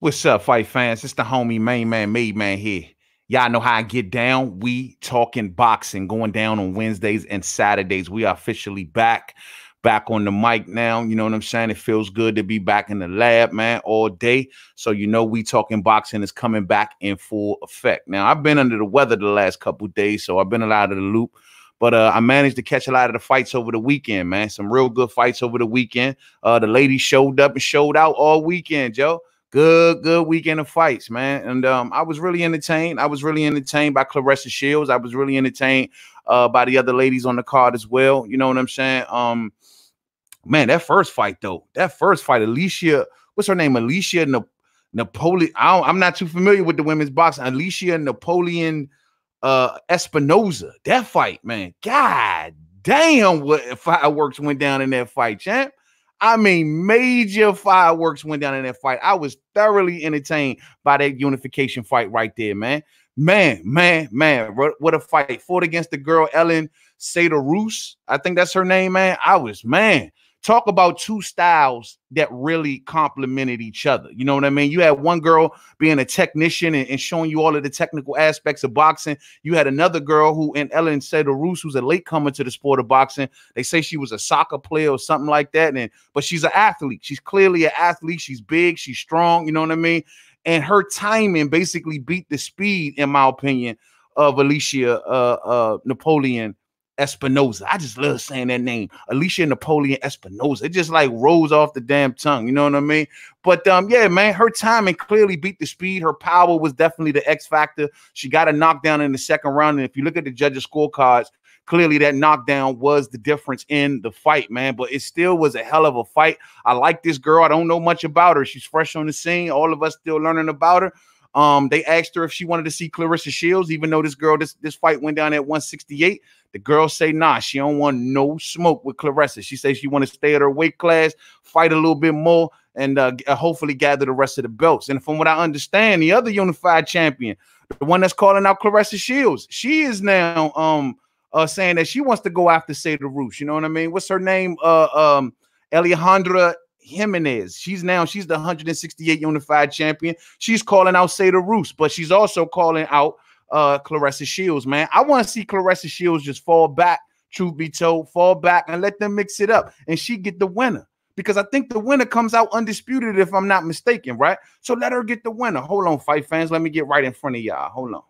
What's up, fight fans? It's the homie main man, made man here. Y'all know how I get down. We talking boxing, going down on Wednesdays and Saturdays. We are officially back on the mic now. You know what I'm saying? It feels good to be back in the lab, man, all day. So you know we talking boxing is coming back in full effect. Now, I've been under the weather the last couple of days, so I've been out of the loop. But I managed to catch a lot of the fights over the weekend, man. Some real good fights over the weekend. The ladies showed up and showed out all weekend, Joe. Good weekend of fights, man. And I was really entertained. I was really entertained by Claressa Shields. I was really entertained by the other ladies on the card as well. You know what I'm saying? Man, that first fight, though. That first fight, Alicia, what's her name? Alicia Napoleon. I'm not too familiar with the women's boxing. Alicia Napoleon Espinoza. That fight, man. God damn, what fireworks went down in that fight, champ. I mean, major fireworks went down in that fight. I was thoroughly entertained by that unification fight right there, man. Man. What a fight. Fought against the girl, Ellen Sater-Roos. I think that's her name, man. Talk about two styles that really complemented each other. You know what I mean? You had one girl being a technician and showing you all of the technical aspects of boxing. You had another girl who, in Ellen Sater-Roos, who's a latecomer to the sport of boxing. They say she was a soccer player or something like that. But she's an athlete. She's clearly an athlete. She's big. She's strong. You know what I mean? And her timing basically beat the speed, in my opinion, of Alicia Napoleon Espinoza. I just love saying that name, Alicia Napoleon Espinoza. It just like rolls off the damn tongue. You know what I mean? But yeah, man, her timing clearly beat the speed. Her power was definitely the X factor. She got a knockdown in the second round. And if you look at the judges' scorecards, clearly that knockdown was the difference in the fight, man. But it still was a hell of a fight. I like this girl. I don't know much about her. She's fresh on the scene. All of us still learning about her. They asked her if she wanted to see Claressa Shields, even though this fight went down at 168. The girl say, nah, she don't want no smoke with Claressa. She says she want to stay at her weight class, fight a little bit more, and hopefully gather the rest of the belts. And from what I understand, the other unified champion, the one that's calling out Claressa Shields, she is now saying that she wants to go after Sater-Roos. You know what I mean? What's her name? Alejandra Jimenez. She's the 168 unified champion. She's calling out Sater-Roos, but she's also calling out Claressa Shields, man. I want to see Claressa Shields just fall back, truth be told, fall back and let them mix it up and she get the winner, because I think the winner comes out undisputed, if I'm not mistaken, right? So let her get the winner. Hold on, fight fans. Let me get right in front of y'all. Hold on.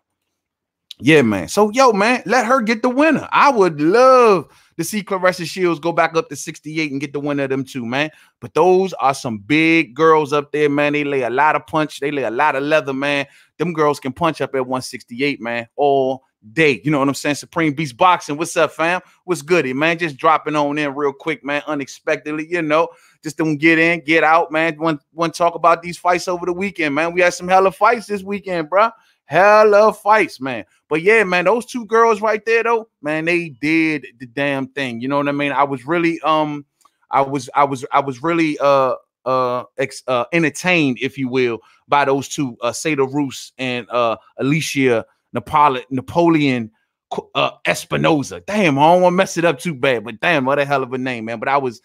Yeah, man. So, yo, man, let her get the winner. I would love to see Claressa Shields go back up to 68 and get the winner of them two, man. But those are some big girls up there, man. They lay a lot of punch. They lay a lot of leather, man. Them girls can punch up at 168, man, all day. You know what I'm saying? Supreme Beast Boxing. What's up, fam? What's goody, man? Just dropping on in real quick, man, unexpectedly, you know. Just don't get in, get out, man. Want to talk about these fights over the weekend, man. We had some hella fights this weekend, bro. Hella fights, man. But yeah, man, those two girls right there, though, man, they did the damn thing. You know what I mean? I was really entertained, if you will, by those two, Sater-Roos and Alicia Napoleon Espinoza. Damn, I don't want to mess it up too bad, but damn, what a hell of a name, man. But I was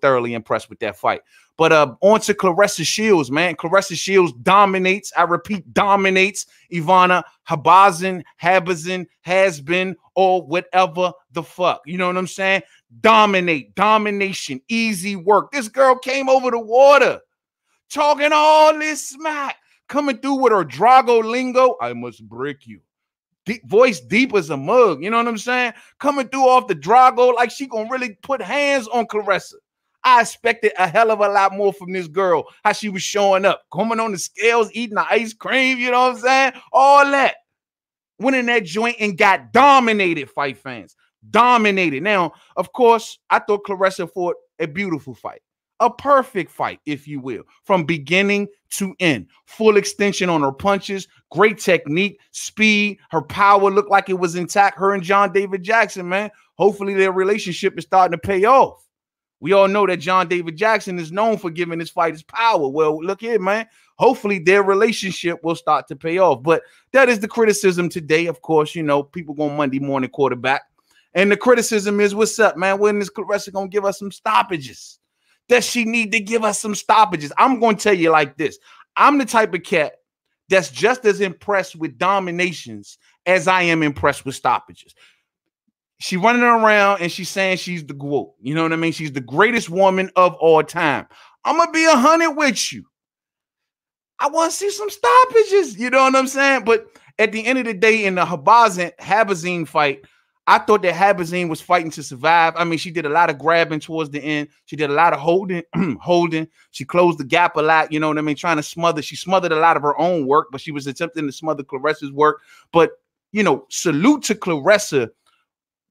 thoroughly impressed with that fight. But on to Claressa Shields, man. Claressa Shields dominates, I repeat, dominates Ivana Habazin, has been, or whatever the fuck. You know what I'm saying? Domination, easy work. This girl came over the water talking all this smack, coming through with her Drago lingo. I must break you. Voice deep as a mug. You know what I'm saying? Coming through off the Drago like she gonna really put hands on Claressa. I expected a hell of a lot more from this girl, how she was showing up, coming on the scales, eating the ice cream, you know what I'm saying? All that. Went in that joint and got dominated, fight fans. Dominated. Now, of course, I thought Claressa fought a beautiful fight. A perfect fight, if you will, from beginning to end. Full extension on her punches, great technique, speed. Her power looked like it was intact. Her and John David Jackson, man. Hopefully their relationship is starting to pay off. We all know that John David Jackson is known for giving his fighters power. Well, look here, man. Hopefully their relationship will start to pay off. But that is the criticism today. Of course, you know, people go Monday morning quarterback. And the criticism is, what's up, man? When is Claressa going to give us some stoppages? Does she need to give us some stoppages? I'm going to tell you like this. I'm the type of cat that's just as impressed with dominations as I am impressed with stoppages. She running around and she's saying she's the GOAT. You know what I mean? She's the greatest woman of all time. I'm going to be 100 with you. I want to see some stoppages. You know what I'm saying? But at the end of the day, in the Habazin fight, I thought that Habazin was fighting to survive. I mean, she did a lot of grabbing towards the end. She did a lot of holding. She closed the gap a lot. You know what I mean? Trying to smother. She smothered a lot of her own work, but she was attempting to smother Claressa's work. But, you know, salute to Claressa.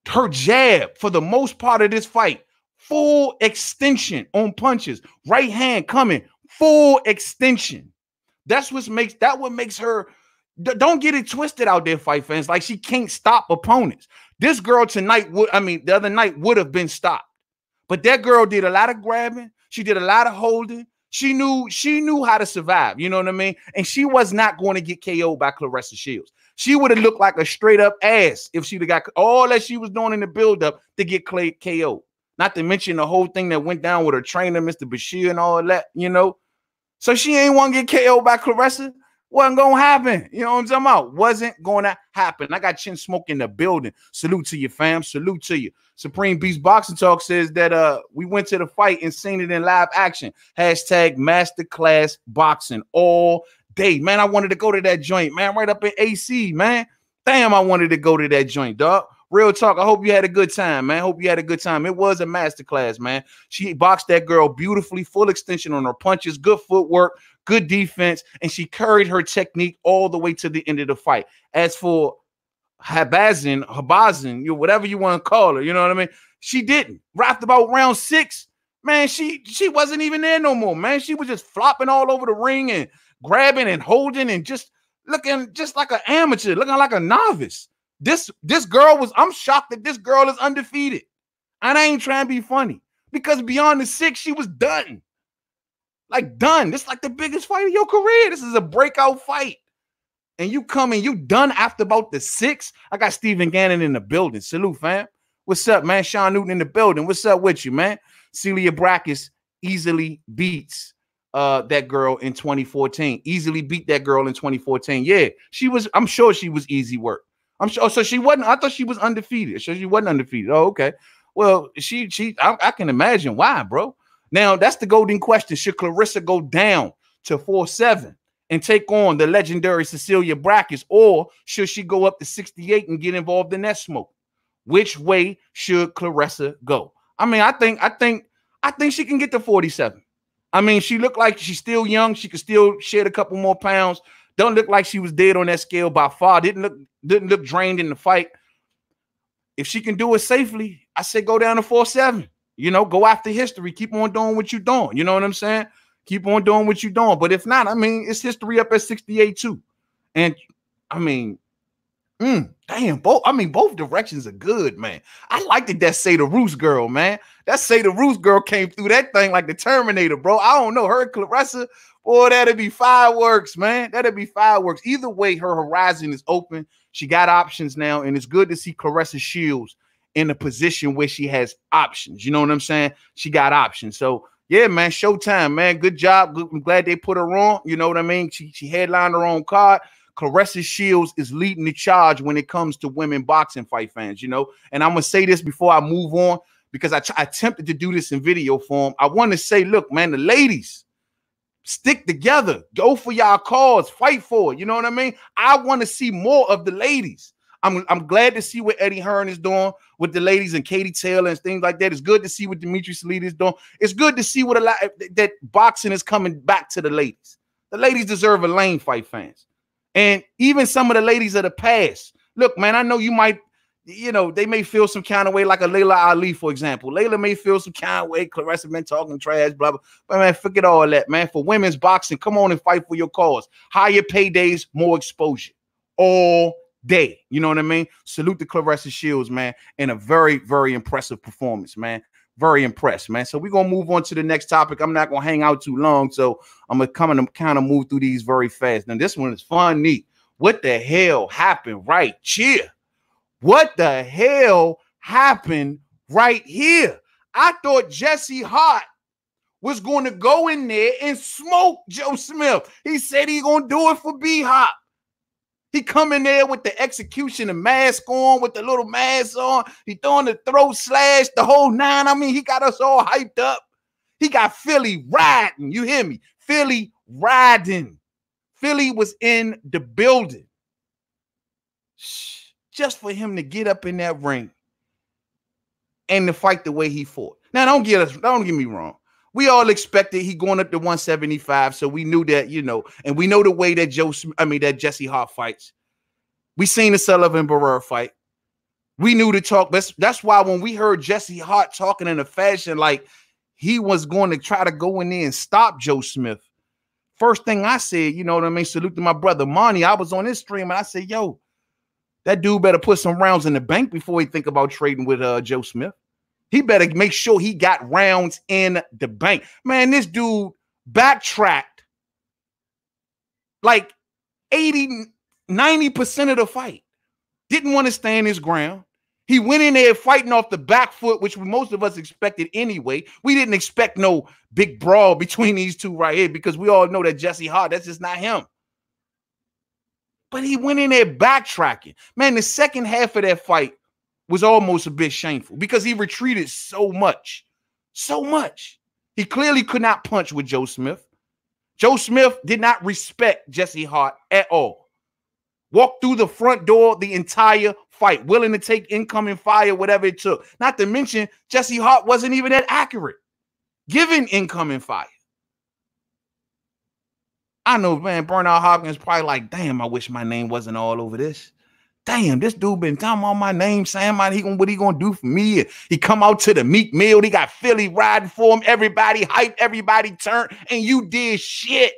Her jab, for the most part of this fight, full extension on punches. Right hand coming, full extension. That's what makes her. Don't get it twisted out there, fight fans. Like, she can't stop opponents. This girl tonight the other night would have been stopped. But that girl did a lot of grabbing. She did a lot of holding. She knew how to survive. You know what I mean? And she was not going to get KO'd by Claressa Shields. She would have looked like a straight up ass if she'd have got all that she was doing in the buildup to get KO'd. Not to mention the whole thing that went down with her trainer, Mr. Bashir, and all that, you know. So she ain't want to get KO'd by Claressa. Wasn't going to happen. You know what I'm talking about? Wasn't going to happen. I got Chin Smoke in the building. Salute to you, fam. Salute to you. Supreme Beast Boxing Talk says that we went to the fight and seen it in live action. Hashtag Masterclass Boxing all day. Man, I wanted to go to that joint, man. Right up in AC, man. Damn, I wanted to go to that joint, dog. Real talk. I hope you had a good time, man. Hope you had a good time. It was a masterclass, man. She boxed that girl beautifully, full extension on her punches, good footwork, good defense, and she carried her technique all the way to the end of the fight. As for Habazin, you whatever you want to call her, you know what I mean? She didn't. Right about round 6, man, she wasn't even there no more, man. She was just flopping all over the ring and grabbing and holding and just looking just like an amateur, looking like a novice. This girl was, I'm shocked that this girl is undefeated. And I ain't trying to be funny because beyond the 6, she was done. Like done. This is like the biggest fight of your career. This is a breakout fight. And you come and you done after about the 6. I got Stephen Gannon in the building. Salute, fam. What's up, man? Sean Newton in the building. What's up with you, man? Celia Brakes easily beats that girl in 2014. Easily beat that girl in 2014. Yeah, she was, I'm sure she was easy work. I'm sure. So she wasn't, I thought she was undefeated. So she wasn't undefeated. Oh, okay. Well, I can imagine why, bro. Now, that's the golden question. Should Claressa go down to 4-7 and take on the legendary Cecilia Brakes, or should she go up to 68 and get involved in that smoke? Which way should Claressa go? I mean, I think she can get to 47. I mean, she looked like she's still young. She could still shed a couple more pounds. Don't look like she was dead on that scale by far. Didn't look drained in the fight. If she can do it safely, I say go down to 4-7. You know, go after history. Keep on doing what you're doing. You know what I'm saying? Keep on doing what you're doing. But if not, I mean, it's history up at 68 too. And I mean, damn, both directions are good, man. I like that Say the Roos girl, man. That Say the Roos girl came through that thing like the Terminator, bro. I don't know. Her and Claressa, boy, that'd be fireworks, man. That'd be fireworks. Either way, her horizon is open. She got options now, and it's good to see Claressa Shields in a position where she has options. You know what I'm saying? She got options. So, yeah, man, showtime, man. Good job. I'm glad they put her on. You know what I mean? She headlined her own card. Claressa Shields is leading the charge when it comes to women boxing, fight fans, you know. And I'm going to say this before I move on, because I attempted to do this in video form. I want to say, look, man, the ladies, stick together. Go for y'all cause. Fight for it. You know what I mean? I want to see more of the ladies. I'm glad to see what Eddie Hearn is doing with the ladies and Katie Taylor and things like that. It's good to see what Dimitri Salita is doing. It's good to see what that boxing is coming back to the ladies. The ladies deserve a lane, fight fans. And even some of the ladies of the past. Look, man, I know you might, you know, they may feel some kind of way, like a Layla Ali, for example. Layla may feel some kind of way. Claressa been talking trash, blah, blah. But, man, forget all that, man. For women's boxing, come on and fight for your cause. Higher paydays, more exposure. All day. You know what I mean? Salute to Claressa Shields, man, and a very, very impressive performance, man. Very impressed, man. So we're going to move on to the next topic. I'm not going to hang out too long, so I'm going to kind of move through these very fast. Now, this one is fun, neat. What the hell happened right here? What the hell happened right here? I thought Jesse Hart was going to go in there and smoke Joe Smith. He said he going to do it for B-Hop. He come in there with the executioner mask on, with the little mask on. He throwing the throat slash, the whole nine. I mean, he got us all hyped up. He got Philly riding. You hear me? Philly riding. Philly was in the building. Just for him to get up in that ring and to fight the way he fought. Now, don't get me wrong. We all expected he going up to 175, so we knew that, you know, and we know the way that that Jesse Hart fights. We seen the Sullivan Barrera fight. We knew the talk. That's why when we heard Jesse Hart talking in a fashion like he was going to try to go in there and stop Joe Smith, first thing I said, you know what I mean, salute to my brother Monty. I was on his stream and I said, yo, that dude better put some rounds in the bank before he think about trading with Joe Smith. He better make sure he got rounds in the bank. Man, this dude backtracked like 80-90% of the fight. Didn't want to stand his ground. He went in there fighting off the back foot, which most of us expected anyway. We didn't expect no big brawl between these two right here because we all know that Jesse Hart, that's just not him. But he went in there backtracking. Man, the second half of that fight was almost a bit shameful because he retreated so much. So much. He clearly could not punch with Joe Smith. Joe Smith did not respect Jesse Hart at all. Walked through the front door the entire fight, willing to take incoming fire, whatever it took. Not to mention, Jesse Hart wasn't even that accurate, giving incoming fire. I know, man, Bernard Hopkins probably like, damn, I wish my name wasn't all over this. Damn, this dude been talking about my name, saying what he gonna do for me? He come out to the Meek Mill. He got Philly riding for him. Everybody hyped, everybody turned, and you did shit.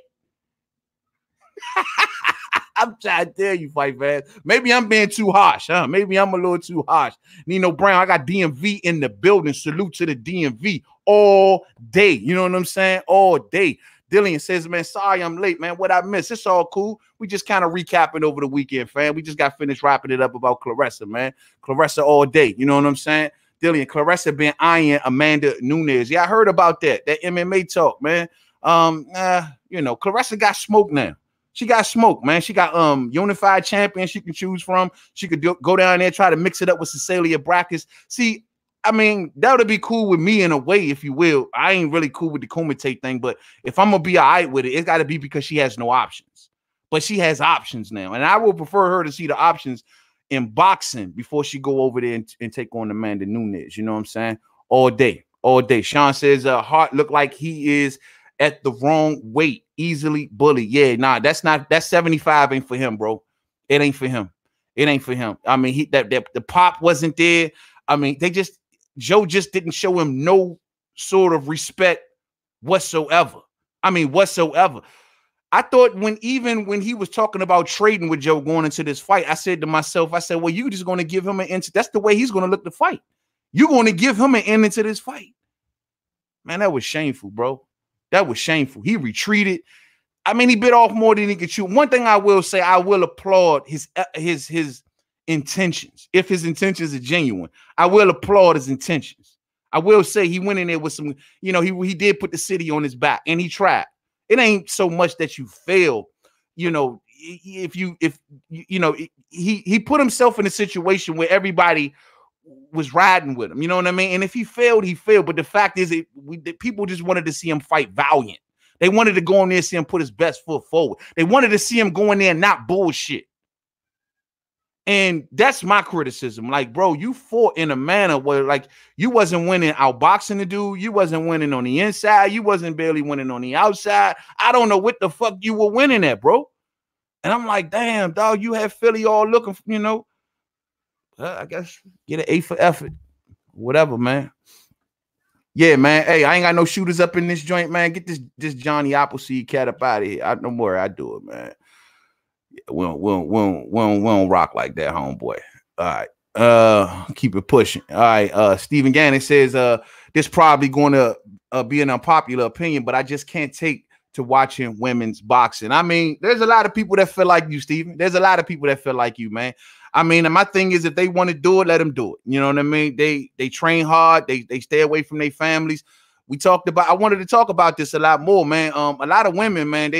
I'm trying to tell you, fight fast. Maybe I'm being too harsh, huh? Maybe I'm a little too harsh. Nino Brown, I got DMV in the building. Salute to the DMV all day. You know what I'm saying? All day. Dillian says, man, sorry I'm late, man. What I missed? It's all cool. We just kind of recapping over the weekend, fam. We just got finished wrapping it up about Claressa, man. Claressa all day. You know what I'm saying? Dillian, Claressa been eyeing Amanda Nunes. Yeah, I heard about that. That MMA talk, man. You know, Claressa got smoked now. She got smoked, man. She got unified champion she can choose from. She could go down there, try to mix it up with Cecilia Brackes. See, I mean, that would be cool with me in a way, if you will. I ain't really cool with the Kumite thing, but if I'm going to be all right with it, it's got to be because she has no options. But she has options now, and I would prefer her to see the options in boxing before she go over there and take on Amanda Nunes. You know what I'm saying? All day, all day. Sean says, Hart look like he is at the wrong weight, easily bullied. Yeah, nah, that 75 ain't for him, bro. It ain't for him. It ain't for him. I mean, the pop wasn't there. I mean, Joe just didn't show him no sort of respect whatsoever. I mean, whatsoever. I thought when he was talking about trading with Joe going into this fight, I said to myself, I said, well, you just going to give him an end. That's the way he's going to look to fight. You're going to give him an end into this fight. Man, that was shameful, bro. That was shameful. He retreated. I mean, he bit off more than he could chew. One thing I will say, I will applaud his intentions. If his intentions are genuine, I will applaud his intentions. I will say he went in there with some, you know, he did put the city on his back and he tried. It ain't so much that you fail, you know, if you know, he put himself in a situation where everybody was riding with him, you know what I mean? And if he failed, he failed. But the fact is, people just wanted to see him fight valiant. They wanted to go in there and see him put his best foot forward. They wanted to see him go in there and not bullshit. And that's my criticism. Like, bro, you fought in a manner where, like, you wasn't winning outboxing the dude. You wasn't winning on the inside. You wasn't barely winning on the outside. I don't know what the fuck you were winning at, bro. And I'm like, damn, dog, you have Philly all looking, you know. I guess get an A for effort. Whatever, man. Yeah, man. Hey, I ain't got no shooters up in this joint, man. Get this Johnny Appleseed cat up out of here. Don't worry, I do it, man. We don't rock like that, homeboy. All right. Keep it pushing. All right. Stephen Gannon says this probably going to be an unpopular opinion, but I just can't take to watching women's boxing. I mean, there's a lot of people that feel like you, Stephen. There's a lot of people that feel like you, man. I mean, and my thing is, if they want to do it, let them do it. You know what I mean? They train hard. They stay away from their families. I wanted to talk about this a lot more, man. A lot of women, man,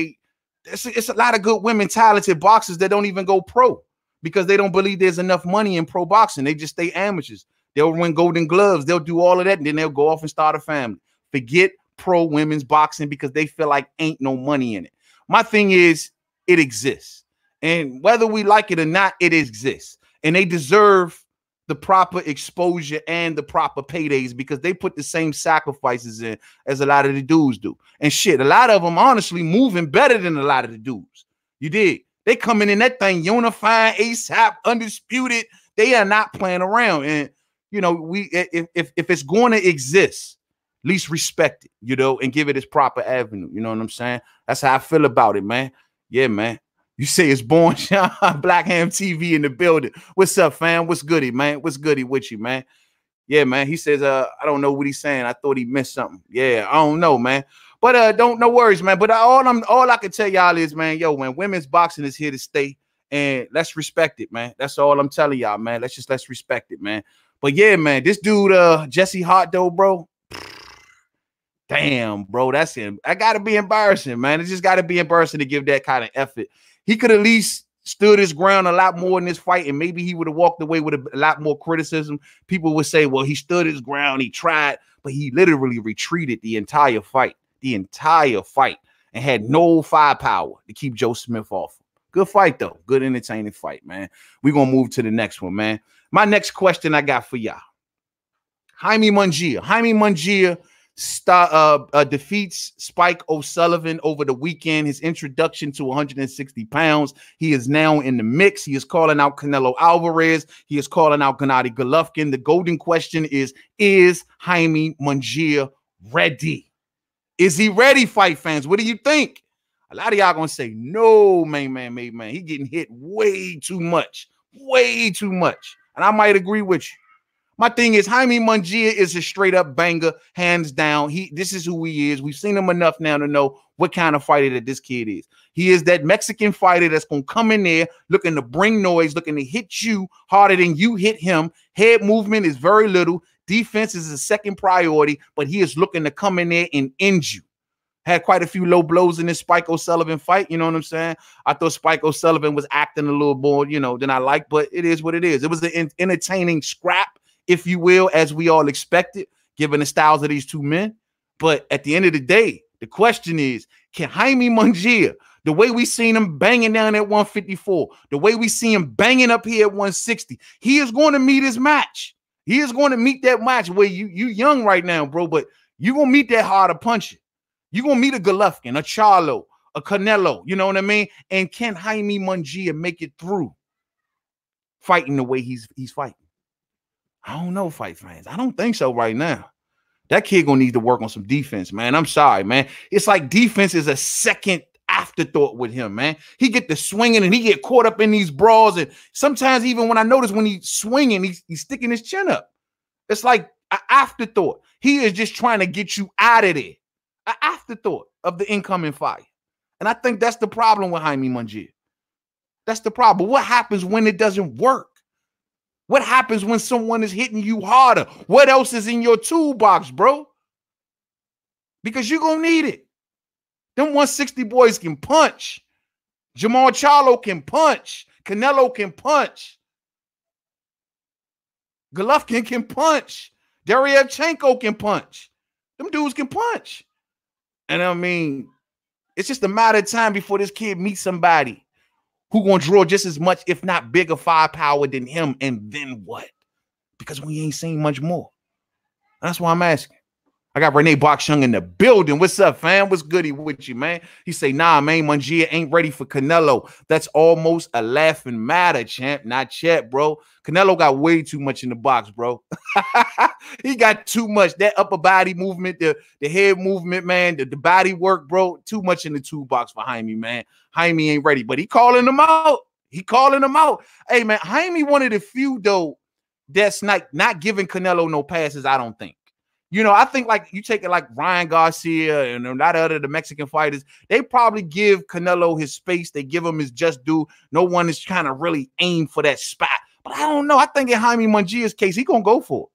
it's a lot of good women, talented boxers that don't even go pro because they don't believe there's enough money in pro boxing. They just stay amateurs. They'll win golden gloves. They'll do all of that, and then they'll go off and start a family. Forget pro women's boxing because they feel like ain't no money in it. My thing is, it exists. And whether we like it or not, it exists. And they deserve the proper exposure and the proper paydays because they put the same sacrifices in as a lot of the dudes do. And shit, a lot of them honestly moving better than a lot of the dudes. You dig? They coming in that thing unifying, ASAP, undisputed. They are not playing around. And you know, if it's going to exist, at least respect it, you know, and give it its proper avenue. You know what I'm saying? That's how I feel about it, man. Yeah, man. You say it's Born Shine, Black Ham TV in the building. What's up, fam? What's goody, man? What's goody with you, man? Yeah, man. He says, I don't know what he's saying. I thought he missed something. Yeah, I don't know, man. But no worries, man. But all I can tell y'all is, man, yo, man, women's boxing is here to stay, and let's respect it, man. That's all I'm telling y'all, man. Let's respect it, man. But yeah, man, this dude, Jesse Hart, though, bro. Damn, bro, that's him. I gotta be embarrassing, man. It just gotta be embarrassing to give that kind of effort. He could at least stood his ground a lot more in this fight, and maybe he would have walked away with a lot more criticism. People would say, well, he stood his ground, he tried, but he literally retreated the entire fight, and had no firepower to keep Joe Smith off. Good fight, though. Good, entertaining fight, man. We're going to move to the next one, man. My next question I got for y'all. Jaime Mungia defeats Spike O'Sullivan over the weekend. His introduction to 160 pounds. He is now in the mix. He is calling out Canelo Alvarez. He is calling out Gennady Golovkin. The golden question is Jaime Mungia ready? Is he ready, fight fans? What do you think? A lot of y'all gonna say, no, man. He getting hit way too much. And I might agree with you. My thing is, Jaime Mungia is a straight up banger, hands down. This is who he is. We've seen him enough now to know what kind of fighter that this kid is. He is that Mexican fighter that's going to come in there looking to bring noise, looking to hit you harder than you hit him. Head movement is very little. Defense is a second priority, but he is looking to come in there and end you. Had quite a few low blows in this Spike O'Sullivan fight. You know what I'm saying? I thought Spike O'Sullivan was acting a little more, than I like, but it is what it is. It was an entertaining scrap, if you will, as we all expected, given the styles of these two men. But at the end of the day, the question is, can Jaime Mungia, the way we seen him banging down at 154, the way we see him banging up here at 160, he is going to meet his match. He is going to meet that match where you young right now, bro, but you're going to meet that harder puncher. You're going to meet a Golovkin, a Charlo, a Canelo, you know what I mean? And can Jaime Mungia make it through fighting the way he's fighting? I don't know, fight fans. I don't think so right now. That kid gonna need to work on some defense, man. I'm sorry, man. It's like defense is a second afterthought with him, man. He get the swinging and he get caught up in these brawls. And sometimes even when I notice when he's swinging, he's sticking his chin up. It's like an afterthought. He is just trying to get you out of there. An afterthought of the incoming fire. And I think that's the problem with Jaime Mungia. That's the problem. What happens when it doesn't work? What happens when someone is hitting you harder? What else is in your toolbox, bro? Because you're going to need it. Them 160 boys can punch. Jamal Charlo can punch. Canelo can punch. Golovkin can punch. Deryevchenko can punch. Them dudes can punch. And I mean, it's just a matter of time before this kid meets somebody who gonna draw just as much, if not bigger, firepower than him. And then what? Because we ain't seen much more. That's why I'm asking. I got Renee Boxung in the building. What's up, fam? What's goody with you, man? He say, nah, man, Mungia ain't ready for Canelo. That's almost a laughing matter, champ. Not yet, bro. Canelo got way too much in the box, bro. He got too much. That upper body movement, the head movement, man, the body work, bro. Too much in the toolbox for Jaime, man. Jaime ain't ready, but he calling him out. He calling him out. Hey, man, Jaime one of the few, though, that's not giving Canelo no passes, I don't think. I think like you take it like Ryan Garcia and a lot of the Mexican fighters, they probably give Canelo his space. They give him his just due. No one is trying to really aim for that spot. But I don't know. I think in Jaime Mungia's case, he going to go for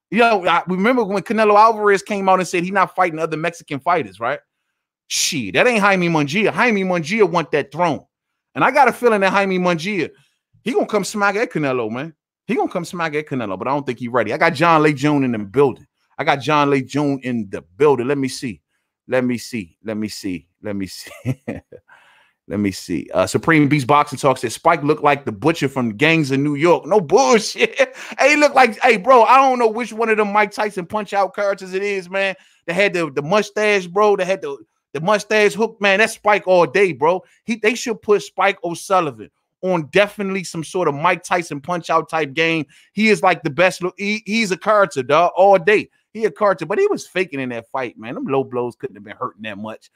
it. You know, I remember when Canelo Alvarez came out and said he's not fighting other Mexican fighters, right? Shit, that ain't Jaime Mungia. Jaime Mungia want that throne. And I got a feeling that Jaime Mungia, he gonna come smack at Canelo, man. He gonna come smack at Canelo, but I don't think he's ready. I got John Lay Jr. in the building. I got John Lay Jr. in the building. Let me see. Let me see. Let me see. Let me see. Let me see. Supreme Beast Boxing Talk said Spike looked like the butcher from the gangs in New York. No bullshit. Hey, he looked like, hey, bro, I don't know which one of them Mike Tyson punch-out characters it is, man. They had the mustache, bro. They had the mustache hook, man. That's Spike all day, bro. They should put Spike O'Sullivan on definitely some sort of Mike Tyson punch-out type game. He is like the best. He's a character, dog, all day. He a character, but he was faking in that fight, man. Them low blows couldn't have been hurting that much.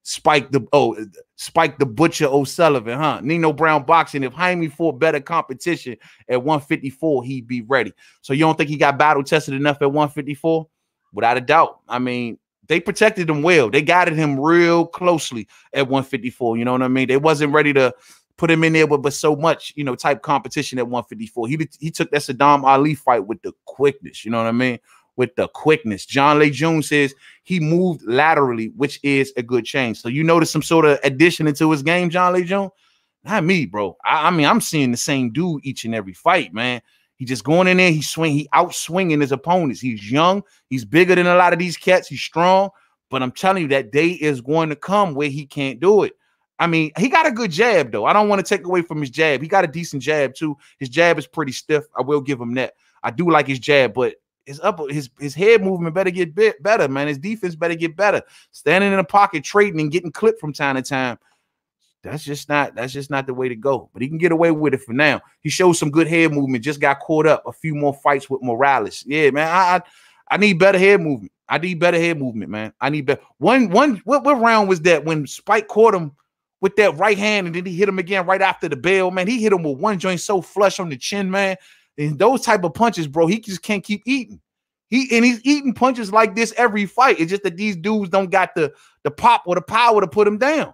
Spike the Butcher O'Sullivan, huh? Nino Brown Boxing. If Jaime fought better competition at 154, he'd be ready. So you don't think he got battle tested enough at 154? Without a doubt. I mean, they protected him well. They guided him real closely at 154. You know what I mean? They wasn't ready to put him in there with so much, you know, type competition at 154. He took that Saddam Ali fight with the quickness. You know what I mean? With the quickness. John Lay Jr. says he moved laterally, which is a good change. So you notice some sort of addition into his game, John Lay Jr.? Not me, bro. I mean, I'm seeing the same dude each and every fight, man. He just going in there, he out swinging his opponents. He's young, he's bigger than a lot of these cats, he's strong, but I'm telling you, that day is going to come where he can't do it. I mean, he got a good jab, though. I don't want to take away from his jab. He got a decent jab, too. His jab is pretty stiff. I will give him that. I do like his jab, but his head movement better get better, man. His defense better get better. Standing in the pocket, trading and getting clipped from time to time. That's just not the way to go. But he can get away with it for now. He showed some good head movement. Just got caught up a few more fights with Morales. Yeah, man. I need better head movement. I need better head movement, man. I need better. What round was that when Spike caught him with that right hand and then he hit him again right after the bell, man? He hit him with one joint so flush on the chin, man. And those type of punches, bro, he just can't keep eating. He's eating punches like this every fight. It's just that these dudes don't got the pop or the power to put him down.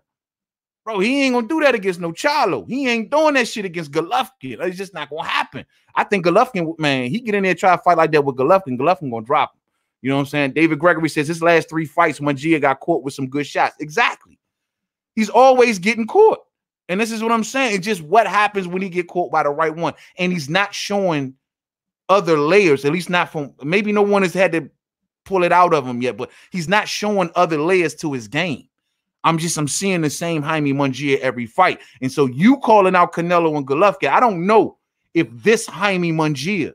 Bro, he ain't gonna do that against no Charlo. He ain't doing that shit against Golovkin. It's just not gonna happen. I think Golovkin, man, he get in there and try to fight like that with Golovkin. Golovkin gonna drop him. You know what I'm saying? David Gregory says his last 3 fights, Mungia got caught with some good shots. Exactly. He's always getting caught. And this is what I'm saying. It's just what happens when he get caught by the right one. And he's not showing other layers, at least not from, maybe no one has had to pull it out of him yet, but he's not showing other layers to his game. I'm seeing the same Jaime Mungia every fight. And so you calling out Canelo and Golovkin, I don't know if this Jaime Mungia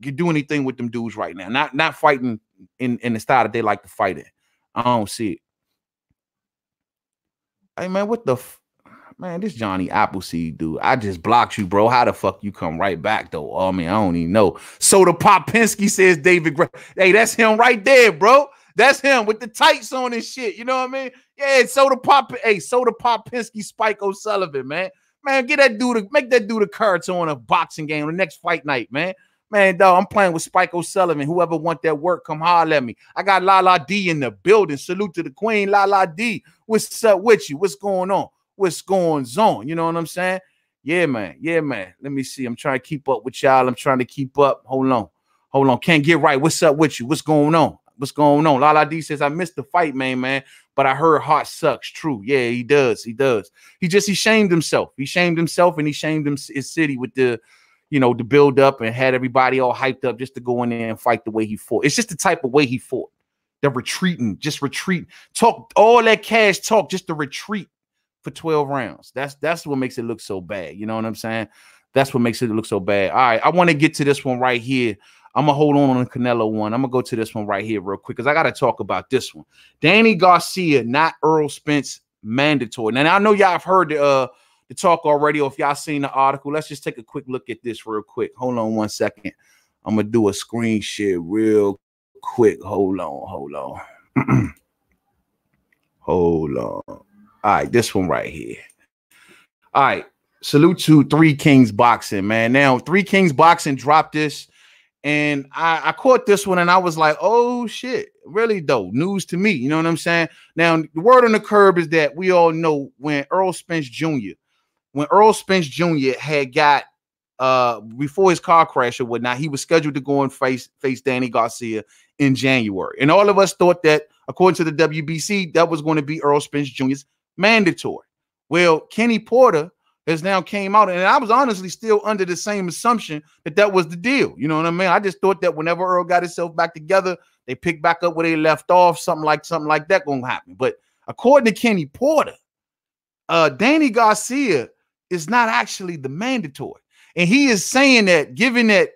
can do anything with them dudes right now. Not fighting in the style that they like to fight in. I don't see it. Hey, man, what the man, this Johnny Appleseed, dude. I just blocked you, bro. How the fuck you come right back, though? I mean, I don't even know. Soda Popinski says David Gray. Hey, that's him right there, bro. That's him with the tights on and shit. You know what I mean? Yeah, Soda Popinski, Spike O'Sullivan, man. Man, make that dude a character on a boxing game on the next fight night, man. Man, dog, I'm playing with Spike O'Sullivan. Whoever want that work, come holler at me. I got Lala D in the building. Salute to the queen, Lala D. What's up with you? What's going on? What's going on? You know what I'm saying? Yeah, man. Yeah, man. Let me see. I'm trying to keep up with y'all. I'm trying to keep up. Hold on. Can't get right. What's up with you? What's going on? What's going on? Lala D says, I missed the fight, man. But I heard Hart sucks. True. Yeah, he does. He shamed himself. He shamed himself and he shamed his city with the build up and had everybody all hyped up just to go in there and fight the way he fought. It's just the type of way he fought. The retreating, just retreat. Talk all that cash talk just to retreat for 12 rounds. That's what makes it look so bad. You know what I'm saying? That's what makes it look so bad. All right, I want to get to this one right here. I'm going to hold on the Canelo one. I'm going to go to this one right here real quick because I got to talk about this one. Danny Garcia, not Errol Spence, mandatory. Now, I know y'all have heard the talk already, or if y'all seen the article. Let's just take a quick look at this real quick. Hold on 1 second. I'm going to do a screen share real quick. Hold on. Hold on. All right, this one right here. All right, salute to Three Kings Boxing, man. Now, Three Kings Boxing dropped this, and I caught this one, and I was like, oh, shit, really, though, news to me, you know what I'm saying? Now, the word on the curb is that we all know when Errol Spence Jr. had got before his car crash or whatnot, he was scheduled to go and face Danny Garcia in January. And all of us thought that, according to the WBC, that was going to be Errol Spence Jr.'s mandatory. Well, Kenny Porter has now came out, and I was honestly still under the same assumption that that was the deal. You know what I mean? I just thought that whenever Earl got himself back together, they picked back up where they left off, something like that going to happen. But according to Kenny Porter, Danny Garcia is not actually the mandatory. And he is saying that, given that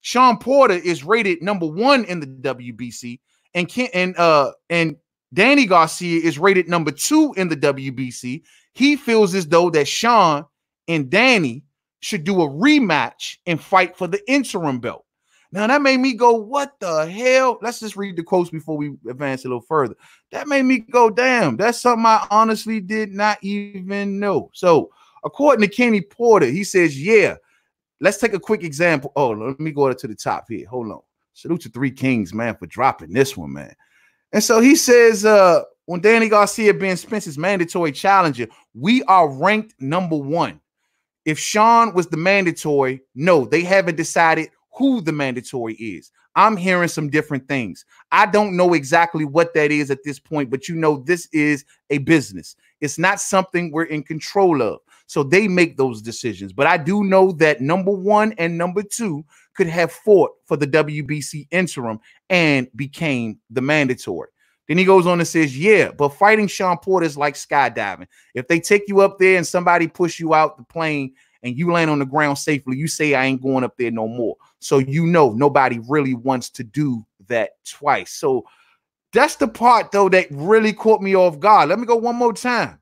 Sean Porter is rated #1 in the WBC, and Danny Garcia is rated #2 in the WBC, he feels as though that Sean and Danny should do a rematch and fight for the interim belt. Now, that made me go, what the hell? Let's just read the quotes before we advance a little further. That made me go, damn, that's something I honestly did not even know. So, according to Kenny Porter, he says, yeah, let's take a quick example. Oh, let me go to the top here. Hold on. Salute to Three Kings, man, for dropping this one, man. And so he says, when Danny Garcia being Spence's mandatory challenger, we are ranked #1. If Sean was the mandatory, no, they haven't decided who the mandatory is. I'm hearing some different things. I don't know exactly what that is at this point, but you know, this is a business. It's not something we're in control of. So they make those decisions. But I do know that #1 and #2 could have fought for the WBC interim and became the mandatory. Then he goes on and says, yeah, but fighting Sean Porter is like skydiving. If they take you up there and somebody push you out the plane and you land on the ground safely, you say, I ain't going up there no more. So you know nobody really wants to do that twice. So that's the part, though, that really caught me off guard. Let me go one more time.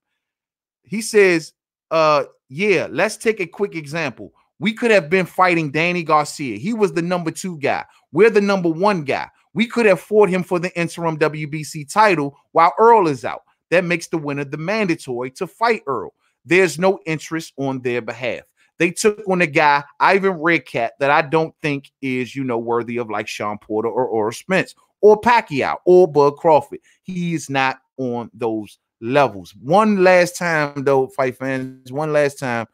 He says, yeah, let's take a quick example. We could have been fighting Danny Garcia. He was the #2 guy. We're the #1 guy. We could have fought him for the interim WBC title while Earl is out. That makes the winner the mandatory to fight Earl. There's no interest on their behalf. They took on a guy, Ivan Redcat, that I don't think is, worthy of like Sean Porter or Spence or Pacquiao or Bud Crawford. He is not on those levels. One last time, though, fight fans, one last time.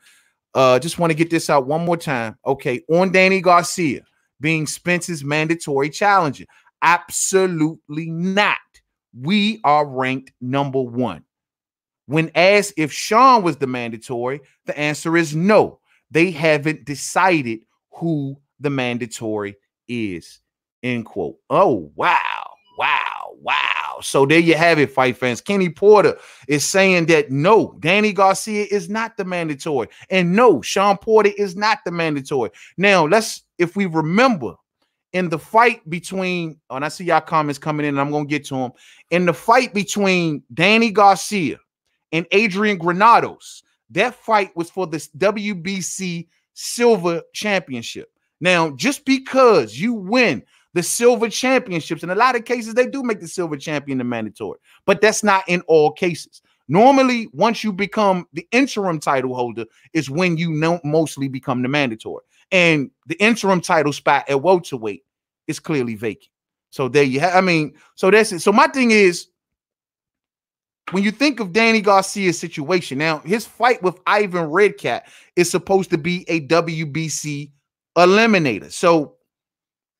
Just want to get this out one more time. Okay, on Danny Garcia being Spence's mandatory challenger. Absolutely not. We are ranked #1. When asked if Sean was the mandatory, the answer is no. They haven't decided who the mandatory is. End quote. Oh, wow. Wow. Wow. So there you have it, fight fans. Kenny Porter is saying that no, Danny Garcia is not the mandatory. And no, Sean Porter is not the mandatory. Now, if we remember, in the fight between, and I see y'all comments coming in, and I'm going to get to them. In the fight between Danny Garcia and Adrian Granados, that fight was for the WBC Silver Championship. Now, just because you win the Silver Championships, in a lot of cases, they do make the Silver Champion the mandatory, but that's not in all cases. Normally, once you become the interim title holder is when you mostly become the mandatory. And the interim title spot at welterweight is clearly vacant. So there you have, so that's it. So my thing is, when you think of Danny Garcia's situation, now his fight with Ivan Redcat is supposed to be a WBC eliminator. So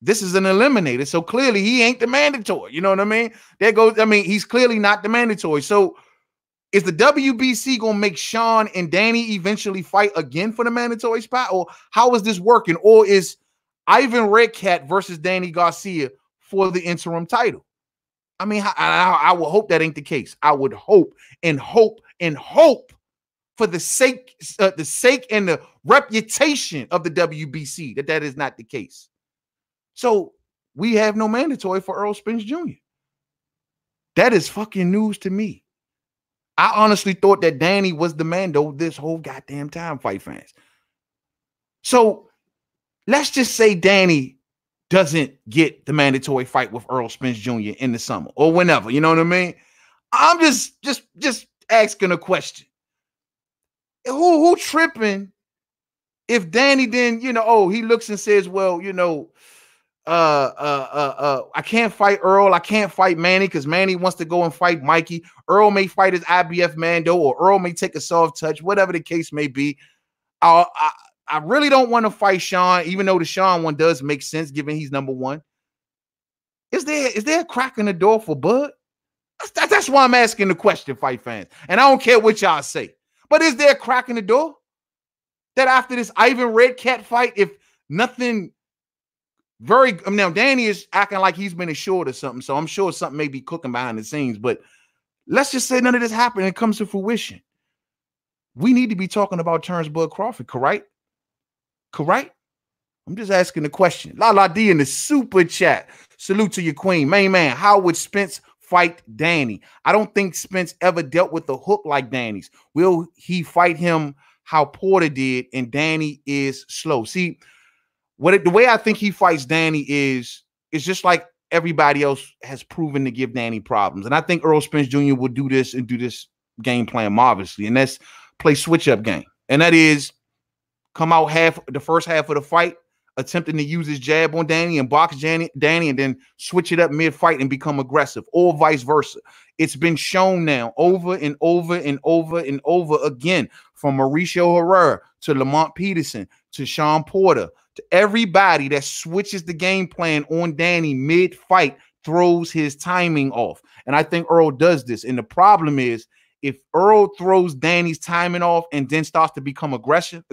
this is an eliminator. So clearly he ain't the mandatory. You know what I mean? He's clearly not the mandatory. So is the WBC going to make Sean and Danny eventually fight again for the mandatory spot? Or how is this working? Or is Ivan Redcat versus Danny Garcia for the interim title? I would hope that ain't the case. I would hope and hope and hope for the sake and the reputation of the WBC that is not the case. So we have no mandatory for Errol Spence Jr. That is fucking news to me. I honestly thought that Danny was the Mando this whole goddamn time, fight fans. So let's just say Danny doesn't get the mandatory fight with Errol Spence Jr. in the summer or whenever, you know what I mean? I'm just asking a question. Who tripping if Danny then, he looks and says, well, I can't fight Earl. I can't fight Manny because Manny wants to go and fight Mikey. Earl may fight his IBF Mando, or Earl may take a soft touch, whatever the case may be. I I really don't want to fight Sean, even though the Sean one does make sense, given he's number one. Is there a crack in the door for Bud? That's why I'm asking the question, fight fans. And I don't care what y'all say. But is there a crack in the door? That after this Ivan Red Cat fight, if nothing now Danny is acting like he's been assured or something, so I'm sure something may be cooking behind the scenes, but let's just say none of this happened and it comes to fruition. We need to be talking about Terrence Bud Crawford, correct? Correct? I'm just asking the question. La D in the super chat. Salute to your queen. Main man, how would Spence fight Danny? I don't think Spence ever dealt with a hook like Danny's. Will he fight him how Porter did, and Danny is slow? See, the way I think he fights Danny is just like everybody else has proven to give Danny problems. And I think Errol Spence Jr. will do this and do this game plan marvelously. And that's play switch-up game. And that is come out the first half of the fight, attempting to use his jab on Danny and box Danny, and then switch it up mid-fight and become aggressive, or vice versa. It's been shown now over and over and over and over again, from Mauricio Herrera to Lamont Peterson to Sean Porter to everybody that switches the game plan on Danny mid-fight throws his timing off. And I think Errol does this. And the problem is, if Errol throws Danny's timing off and then starts to become aggressive,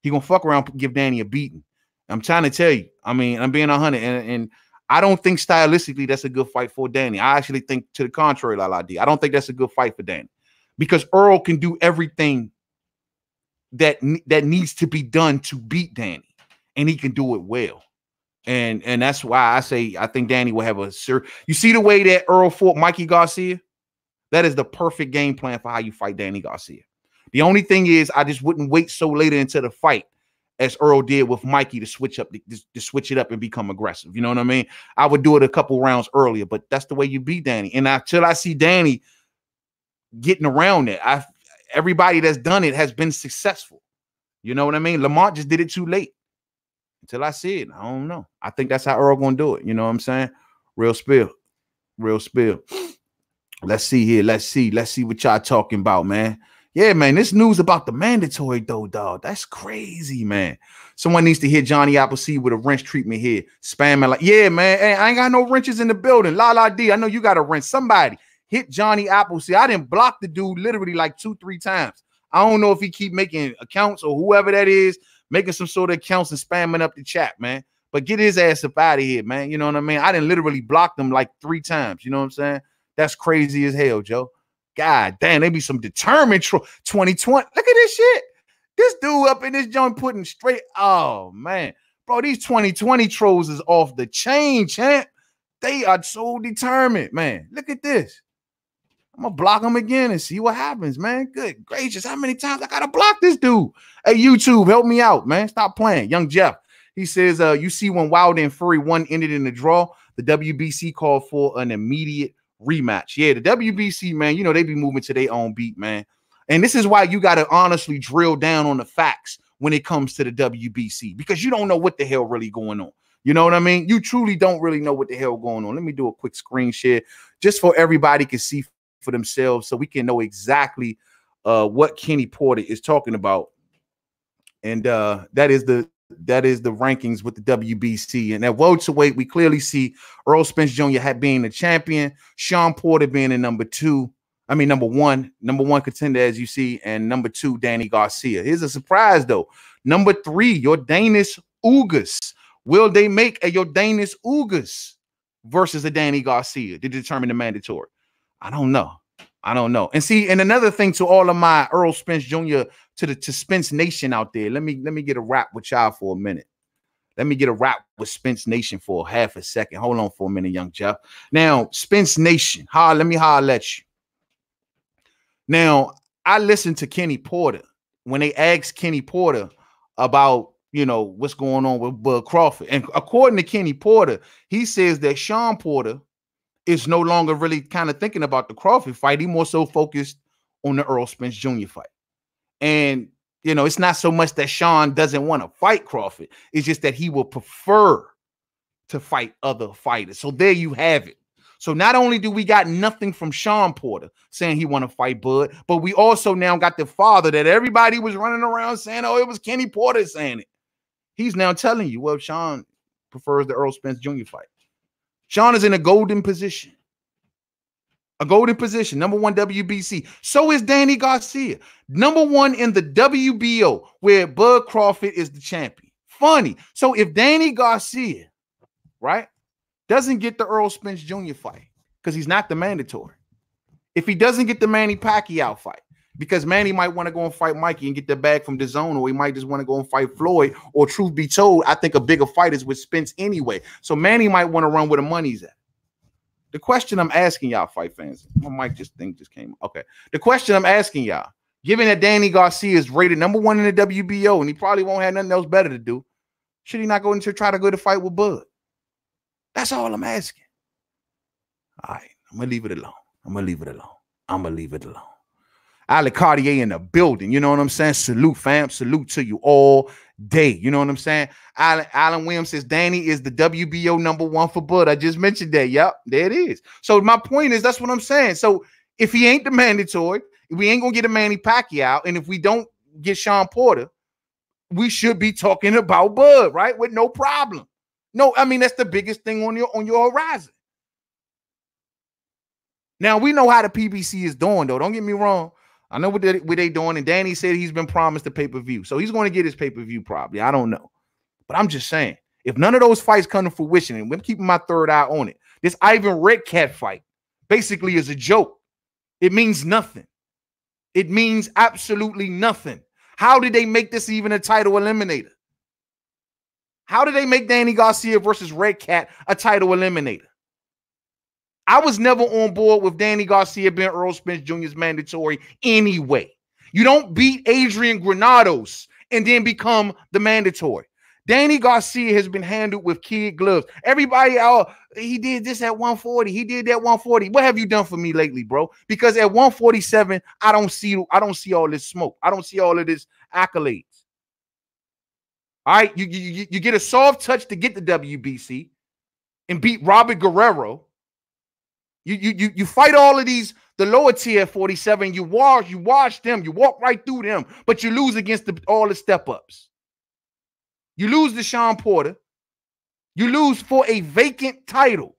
he gonna fuck around and give Danny a beating. I'm trying to tell you. I mean, I'm being 100, and I don't think stylistically that's a good fight for Danny. I actually think to the contrary, I don't think that's a good fight for Danny, because Errol can do everything that needs to be done to beat Danny, and he can do it well. And that's why I say I think Danny will have you see the way that Errol fought Mikey Garcia? That is the perfect game plan for how you fight Danny Garcia. The only thing is, I just wouldn't wait so later into the fight as Errol did with Mikey to switch it up and become aggressive. You know what I mean? I would do it a couple rounds earlier, but that's the way you beat Danny. And until I see Danny getting around it, everybody that's done it has been successful. You know what I mean? Lamont just did it too late. Until I see it, I don't know. I think that's how Errol gonna do it. You know what I'm saying? Real spill. Let's see here. Let's see what y'all talking about, man. Yeah, man, this news about the mandatory, though, dog. That's crazy, man. Someone needs to hit Johnny Appleseed with a wrench treatment here. Spamming like, yeah, man, hey, I ain't got no wrenches in the building. La D, I know you got a wrench. Somebody hit Johnny Appleseed. I didn't block the dude literally like 2-3 times. I don't know if he keep making accounts or whoever that is, making some sort of accounts and spamming up the chat, man. But get his ass up out of here, man. You know what I mean? I didn't literally block them like 3 times. You know what I'm saying? That's crazy as hell, Joe. God damn, they be some determined 2020. Look at this shit. This dude up in this joint putting straight. Oh, man. Bro, these 2020 trolls is off the chain, champ. They are so determined, man. Look at this. I'm going to block him again and see what happens, man. Good gracious. How many times I got to block this dude? Hey, YouTube, help me out, man. Stop playing. Young Jeff. He says, you see when Wilder and Fury 1 ended in the draw, the WBC called for an immediate rematch. Yeah, the WBC, man, you know, they be moving to their own beat, man. And this is why you got to honestly drill down on the facts when it comes to the WBC, because you don't know what the hell really going on. You know what I mean? You truly don't really know what the hell going on. Let me do a quick screen share just for everybody can see for themselves so we can know exactly what Kenny Porter is talking about. And that is the rankings with the WBC. And at welterweight, we clearly see Errol Spence Jr. being the champion, Sean Porter being the number one contender, as you see, and number 2, Danny Garcia. Here's a surprise, though. Number 3, Yordanis Ugas. Will they make a Yordanis Ugas versus a Danny Garcia to determine the mandatory? I don't know. And see, and another thing to all of my Errol Spence Jr. to Spence Nation out there, let me get a rap with y'all for a minute. Let me get a rap with Spence Nation for half a second. Hold on for a minute, young Jeff. Now, Spence Nation, let me holler at you. Now, I listened to Kenny Porter when they asked Kenny Porter about, you know, what's going on with Bud Crawford. And according to Kenny Porter, he says that Sean Porter is no longer really kind of thinking about the Crawford fight. He more so focused on the Errol Spence Jr. fight. And, you know, it's not so much that Sean doesn't want to fight Crawford. It's just that he will prefer to fight other fighters. So there you have it. So not only do we got nothing from Sean Porter saying he want to fight Bud, but we also now got the father that everybody was running around saying, oh, it was Kenny Porter saying it. He's now telling you, well, Sean prefers the Errol Spence Jr. fight. Sean is in a golden position. A golden position, number one WBC. So is Danny Garcia, number one in the WBO, where Bud Crawford is the champion. Funny. So if Danny Garcia, right, doesn't get the Errol Spence Jr. fight, because he's not the mandatory. If he doesn't get the Manny Pacquiao fight, because Manny might want to go and fight Mikey and get the bag from DAZN, or he might just want to go and fight Floyd, or truth be told, I think a bigger fight is with Spence anyway. So Manny might want to run where the money's at. The question I'm asking y'all, fight fans, my mic just came. Okay. The question I'm asking y'all, given that Danny Garcia is rated number one in the WBO and he probably won't have nothing else better to do, should he not go into try to go to fight with Bud? That's all I'm asking. All right, I'm gonna leave it alone. I'm gonna leave it alone. Alec Cartier in the building. You know what I'm saying? Salute, fam. Salute to you all day. You know what I'm saying? Alan Williams says Danny is the WBO number one for Bud. I just mentioned that. Yep, there it is. So my point is, that's what I'm saying. So if he ain't the mandatory, if we ain't gonna get a Manny Pacquiao, and if we don't get Sean Porter, we should be talking about Bud, right? With no problem. No, I mean, that's the biggest thing on your horizon. Now we know how the PBC is doing, though. Don't get me wrong. I know what they doing, and Danny said he's been promised a pay-per-view. So he's going to get his pay-per-view probably. I don't know. But I'm just saying, if none of those fights come to fruition, and I'm keeping my third eye on it, this Ivan Redcat fight basically is a joke. It means nothing. It means absolutely nothing. How did they make this even a title eliminator? How did they make Danny Garcia versus Redcat a title eliminator? I was never on board with Danny Garcia being Errol Spence Jr.'s mandatory anyway. You don't beat Adrian Granados and then become the mandatory. Danny Garcia has been handled with kid gloves. Everybody, he did this at 140. He did that 140. What have you done for me lately, bro? Because at 147, I don't see all this smoke. I don't see all of this accolades. All right, you get a soft touch to get the WBC and beat Robert Guerrero. You fight all of these, the lower tier at 47, you wash them, you walk right through them, but you lose against all the step-ups. You lose to Sean Porter. You lose for a vacant title.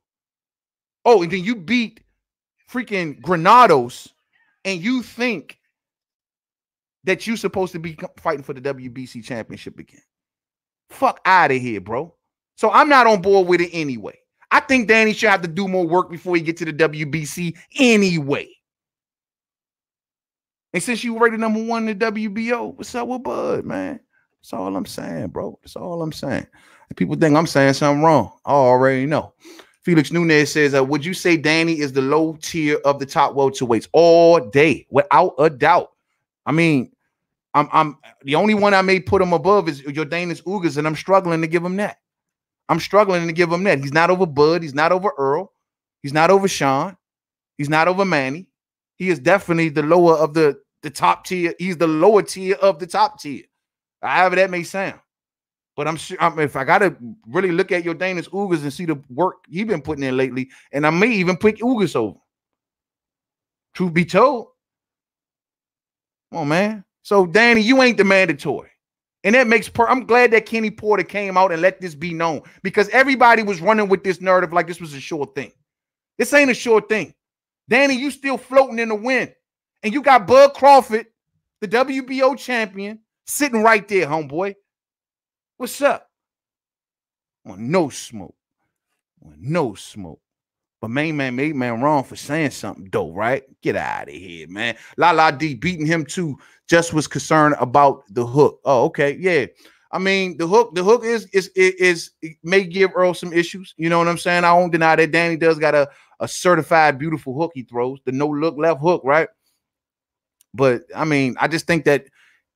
Oh, and then you beat freaking Granados, and you think that you're supposed to be fighting for the WBC championship again. Fuck out of here, bro. So I'm not on board with it anyway. I think Danny should have to do more work before he get to the WBC anyway. And since you rated number one in the WBO, what's up with Bud, man? That's all I'm saying, bro. That's all I'm saying. And people think I'm saying something wrong. I already know. Felix Nunez says, would you say Danny is the low tier of the top welterweights? All day, without a doubt. I mean, I'm the only one I may put him above is Jordanis Ugas, and I'm struggling to give him that. He's not over Bud. He's not over Earl. He's not over Sean. He's not over Manny. He is definitely the lower of the top tier. He's the lower tier of the top tier. However that may sound. But I'm sure if I got to really look at Jordanis Ugas and see the work he's been putting in lately, and I may even pick Ugas over. Truth be told. Come on, man. So, Danny, you ain't the mandatory. And that makes I'm glad that Kenny Porter came out and let this be known, because everybody was running with this narrative like this was a sure thing. This ain't a sure thing. Danny, you still floating in the wind. And you got Bud Crawford, the WBO champion, sitting right there, homeboy. What's up? No smoke. No smoke. But main man wrong for saying something, though, right? Get out of here, man. La D beating him too. Just was concerned about the hook. Oh, okay, yeah. I mean, the hook is it may give Earl some issues. You know what I'm saying? I won't deny that Danny does got a certified beautiful hook he throws, the no look left hook, right? But I mean, I just think that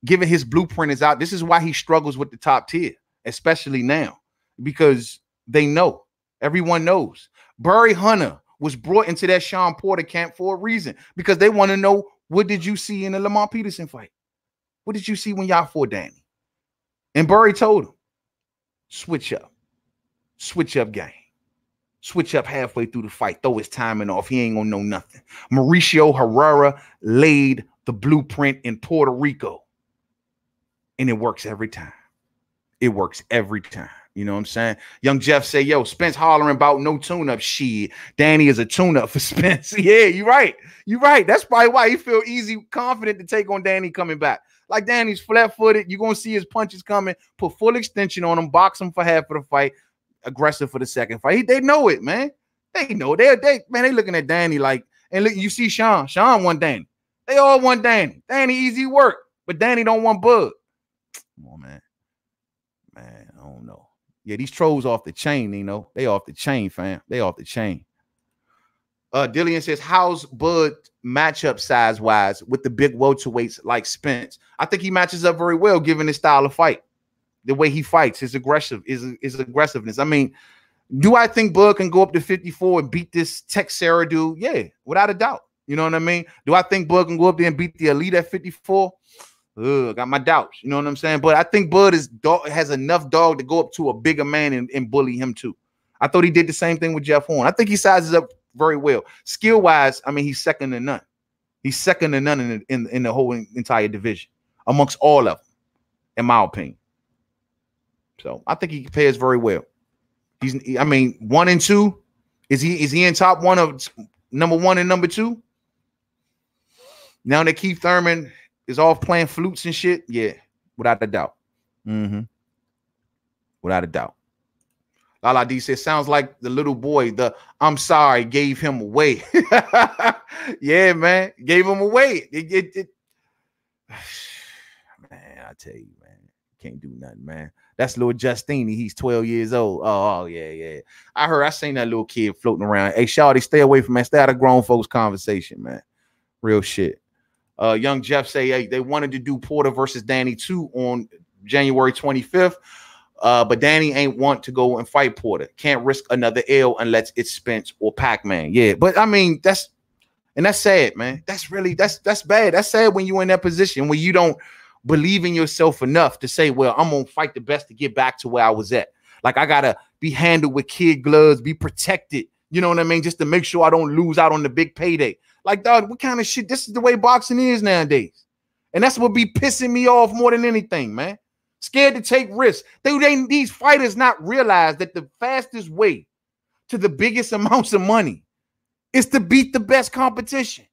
given his blueprint is out, this is why he struggles with the top tier, especially now, because they know, everyone knows. Barry Hunter was brought into that Sean Porter camp for a reason, because they want to know, what did you see in the Lamont Peterson fight? What did you see when y'all fought Danny? And Barry told him, switch up game. Switch up halfway through the fight. Throw his timing off. He ain't gonna know nothing. Mauricio Herrera laid the blueprint in Puerto Rico. And it works every time. It works every time. You know what I'm saying? Young Jeff say, yo, Spence hollering about no tune-up. Shit. Danny is a tune-up for Spence. Yeah, you're right. You're right. That's probably why he feel easy, confident to take on Danny coming back. Like Danny's flat-footed. You're going to see his punches coming. Put full extension on him. Box him for half of the fight. Aggressive for the second fight. They know it, man. They know. They looking at Danny like, and look, you see Sean. Sean won Danny. They all want Danny. Danny easy work. But Danny don't want Bud. Come on, man. Man, I don't know. Yeah, these trolls off the chain, you know. They off the chain, fam. They off the chain. Dillian says, how's Bud matchup size-wise with the big welterweights like Spence? I think he matches up very well given his style of fight. The way he fights, his aggressiveness. I mean, do I think Bud can go up to 54 and beat this Texera dude? Yeah, without a doubt. You know what I mean? Do I think Bud can go up there and beat the elite at 54? Got my doubts. You know what I'm saying? But I think Bud has enough dog to go up to a bigger man and bully him too. I thought he did the same thing with Jeff Horn. I think he sizes up very well. Skill-wise, I mean, he's second to none. He's second to none in the whole entire division amongst all of them, in my opinion. So I think he compares very well. I mean, 1 and 2. Is he in top one of number 1 and number 2? Now that Keith Thurman is off playing flutes and shit, yeah, without a doubt. Without a doubt. Lala D says, sounds like the little boy, the I'm sorry, gave him away. Yeah, man, gave him away. Man, I tell you, man, can't do nothing, man. That's little Justini. He's 12 years old. Oh, yeah. I seen that little kid floating around. Hey, Shawty, stay away from, man. Stay out of grown folks' conversation, man. Real shit. Young Jeff say, hey, they wanted to do Porter versus Danny 2 on January 25th. But Danny ain't want to go and fight Porter. Can't risk another L unless it's Spence or Pac-Man. Yeah, but I mean, that's sad, man. That's bad. That's sad when you're in that position, when you don't believe in yourself enough to say, well, I'm gonna fight the best to get back to where I was at. Like, I gotta be handled with kid gloves, be protected, you know what I mean, just to make sure I don't lose out on the big payday. Like, dog, what kind of shit? This is the way boxing is nowadays. And that's what be pissing me off more than anything, man. Scared to take risks. These fighters not realize that the fastest way to the biggest amounts of money is to beat the best competition.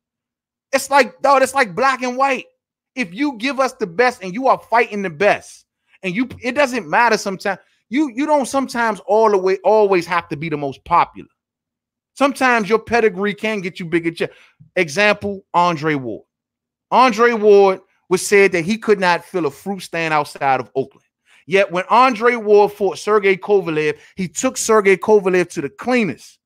It's like, dog, it's like black and white. If you give us the best and you are fighting the best, and it doesn't matter sometimes. You don't sometimes always have to be the most popular. Sometimes your pedigree can get you bigger check. Example, Andre Ward. Andre Ward was said that he could not fill a fruit stand outside of Oakland. Yet when Andre Ward fought Sergey Kovalev, he took Sergey Kovalev to the cleaners.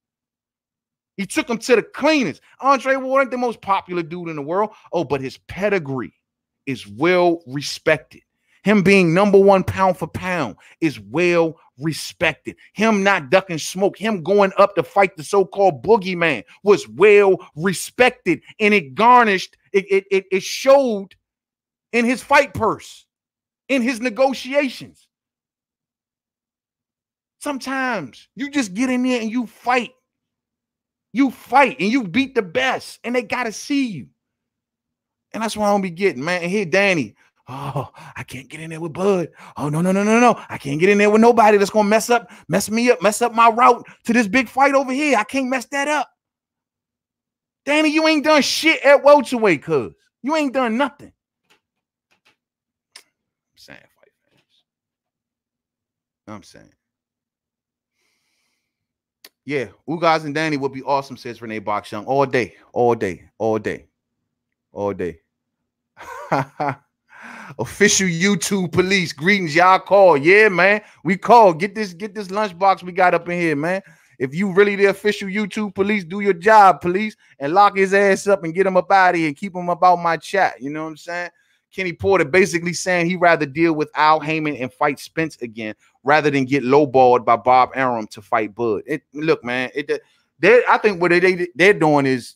He took him to the cleaners. Andre Ward ain't the most popular dude in the world. Oh, but his pedigree is well respected. Him being number 1 pound for pound is well respected. Him not ducking smoke, him going up to fight the so-called boogeyman was well respected, and it garnished, it showed in his fight purse, in his negotiations. Sometimes you just get in there and you fight. You fight and you beat the best, and they got to see you. And that's what I don't be getting, man. And here, Danny, oh, I can't get in there with Bud. Oh, no. I can't get in there with nobody that's going to mess me up, mess up my route to this big fight over here. I can't mess that up. Danny, you ain't done shit at welterweight, cuz. You ain't done nothing. I'm saying, fight fans. I'm saying. Yeah, Ugas and Danny would be awesome, says Renee Box Young. All day. Official YouTube police. Greetings, y'all call. Yeah, man. We call. Get this lunchbox we got up in here, man. If you really the official YouTube police, do your job, police, and lock his ass up and get him up out of here and keep him about my chat. You know what I'm saying? Kenny Porter basically saying he'd rather deal with Al Heyman and fight Spence again rather than get lowballed by Bob Arum to fight Bud. Look, man, I think what they're doing is,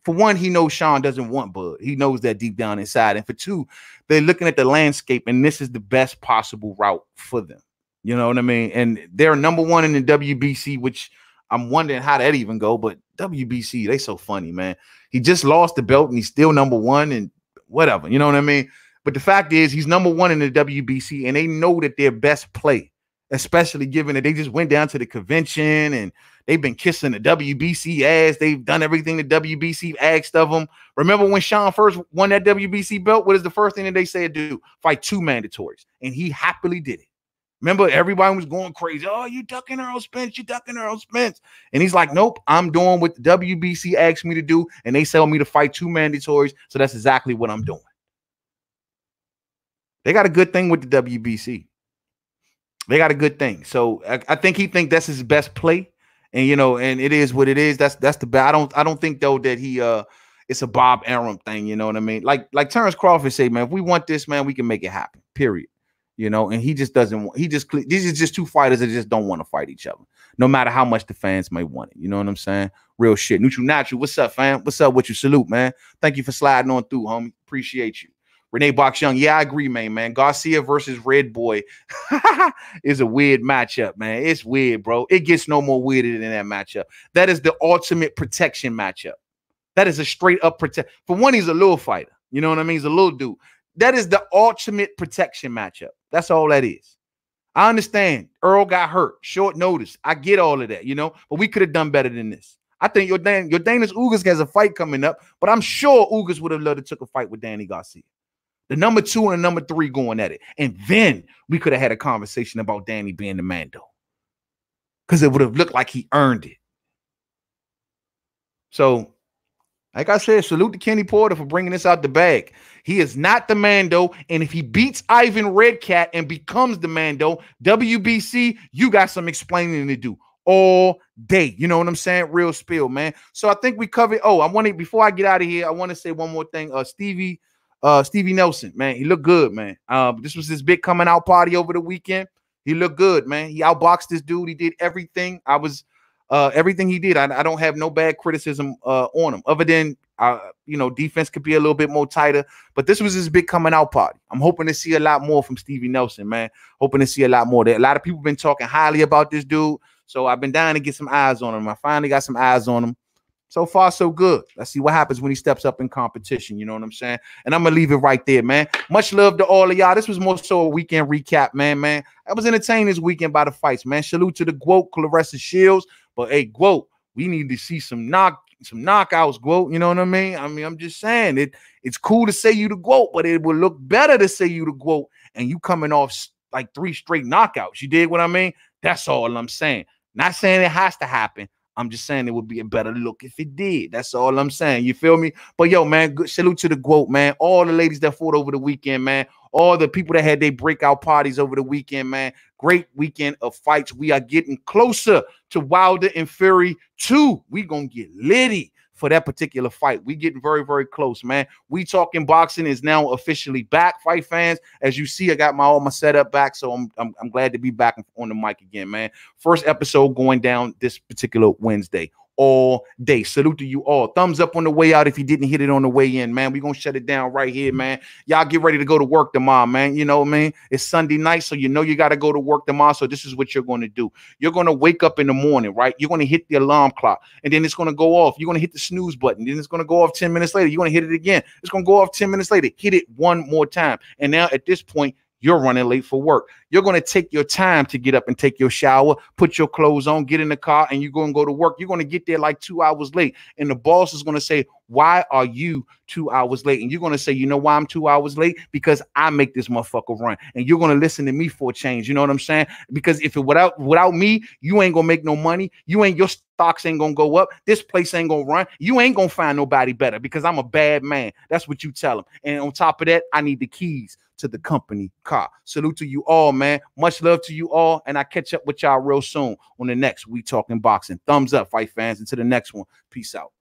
for one, he knows Sean doesn't want Bud. He knows that deep down inside. And for two, they're looking at the landscape, and this is the best possible route for them. You know what I mean? And they're number 1 in the WBC, which I'm wondering how that even go, but WBC, they so funny, man. He just lost the belt and he's still number one and whatever, you know what I mean? But the fact is he's number one in the WBC and they know that their best play, especially given that they just went down to the convention and they've been kissing the WBC ass. They've done everything the WBC asked of them. Remember when Sean first won that WBC belt? What is the first thing that they said do? Fight 2 mandatories. And he happily did it. Remember, everybody was going crazy. Oh, you ducking Errol Spence, you ducking Errol Spence. And he's like, nope, I'm doing what the WBC asked me to do. And they tell me to fight 2 mandatories. So that's exactly what I'm doing. They got a good thing with the WBC. They got a good thing. So I think he think that's his best play. And, you know, and it is what it is. That's the bad. I don't think, though, that he it's a Bob Arum thing. You know what I mean? Like Terrence Crawford say, man, if we want this, man, we can make it happen, period. You know, and he just doesn't want, these are just 2 fighters that just don't want to fight each other, no matter how much the fans may want it. You know what I'm saying? Real shit. Neutral Natural. What's up, fam? What's up with you? Salute, man. Thank you for sliding on through, homie. Appreciate you. Renee Box Young. Yeah, I agree, man. Garcia versus Red Boy is a weird matchup, man. It's weird, bro. It gets no more weirder than that matchup. That is the ultimate protection matchup. That is a straight up protect. For one, he's a little fighter. You know what I mean? He's a little dude. That is the ultimate protection matchup. That's all that is. I understand Earl got hurt, short notice. I get all of that, you know, but we could have done better than this. I think your Danish Ugas has a fight coming up, but I'm sure Ugas would have loved to took a fight with Danny Garcia. The number 2 and the number 3 going at it. And then we could have had a conversation about Danny being the Mando. Because it would have looked like he earned it. So, like I said, salute to Kenny Porter for bringing this out the bag. He is not the Mando, and if he beats Ivan Redcat and becomes the Mando, WBC, you got some explaining to do all day. You know what I'm saying? Real spill, man. So I think we covered. Oh, I want to, before I get out of here, I want to say one more thing. Stevie Nelson, man, he looked good, man. This was his big coming out party over the weekend. He looked good, man. He outboxed this dude. He did everything. Everything he did, I don't have no bad criticism on him, other than you know, defense could be a little bit more tighter. But this was his big coming out party. I'm hoping to see a lot more from Stevie Nelson, man. Hoping to see a lot more. There, a lot of people been talking highly about this dude, so I've been dying to get some eyes on him. I finally got some eyes on him. So far, so good. Let's see what happens when he steps up in competition. You know what I'm saying? And I'm going to leave it right there, man. Much love to all of y'all. This was more so a weekend recap, man. I was entertained this weekend by the fights, man. Salute to the GWOAT, Clarissa Shields. But, hey, GWOAT, we need to see some knockouts, GWOAT. You know what I mean? I'm just saying it's cool to say you the GWOAT, but it would look better to say you the GWOAT and you coming off like 3 straight knockouts. You dig what I mean? That's all I'm saying. Not saying it has to happen. I'm just saying it would be a better look if it did. That's all I'm saying. You feel me? But yo, man, good salute to the GWOAT, man. All the ladies that fought over the weekend, man. All the people that had their breakout parties over the weekend, man. Great weekend of fights. We are getting closer to Wilder and Fury 2. We gonna get litty for that particular fight. We getting very, very close, man. We Talking Boxing is now officially back, fight fans. As you see, I got all my setup back, so I'm glad to be back on the mic again, man. First episode going down this particular Wednesday. All day. Salute to you all. Thumbs up on the way out if you didn't hit it on the way in, man. We're going to shut it down right here, man. Y'all get ready to go to work tomorrow, man. You know what I mean? It's Sunday night, so you know you got to go to work tomorrow. So this is what you're going to do. You're going to wake up in the morning, right? You're going to hit the alarm clock, and then it's going to go off. You're going to hit the snooze button. Then it's going to go off 10 minutes later. You're going to hit it again. It's going to go off 10 minutes later. Hit it one more time. And now at this point, you're running late for work. You're going to take your time to get up and take your shower, put your clothes on, get in the car, and you're going to go to work. You're going to get there like 2 hours late. And the boss is going to say, why are you 2 hours late? And you're going to say, you know why I'm 2 hours late? Because I make this motherfucker run. And you're going to listen to me for a change. You know what I'm saying? Because if it without me, you ain't going to make no money. Your stocks ain't going to go up. This place ain't going to run. You ain't going to find nobody better because I'm a bad man. That's what you tell them. And on top of that, I need the keys to the company car. Salute to you all, man. Much love to you all. And I catch up with y'all real soon on the next We Talking Boxing. Thumbs up, fight fans. Until the next one. Peace out.